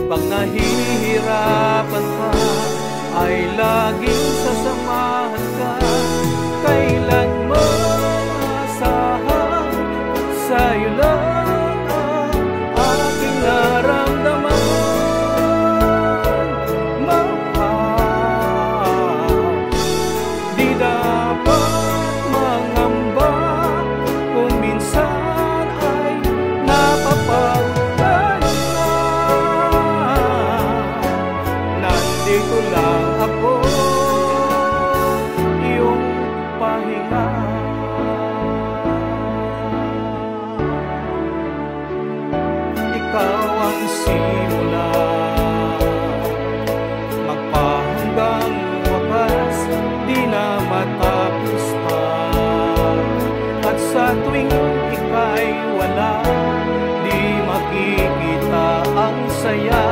Pag nahihirapan ka, ay laging sasamahan ka. Kailan mo asahan, sa'yo lang ang aking naramdaman. Mahal, di dapat mangamba kung minsan ay napapagtanong. Nandito lang ako, iyong pahinga. Ikaw ang simula, magpahanggang wakas, di na matapos pa. At sa tuwing ika'y wala, di makikita ang saya.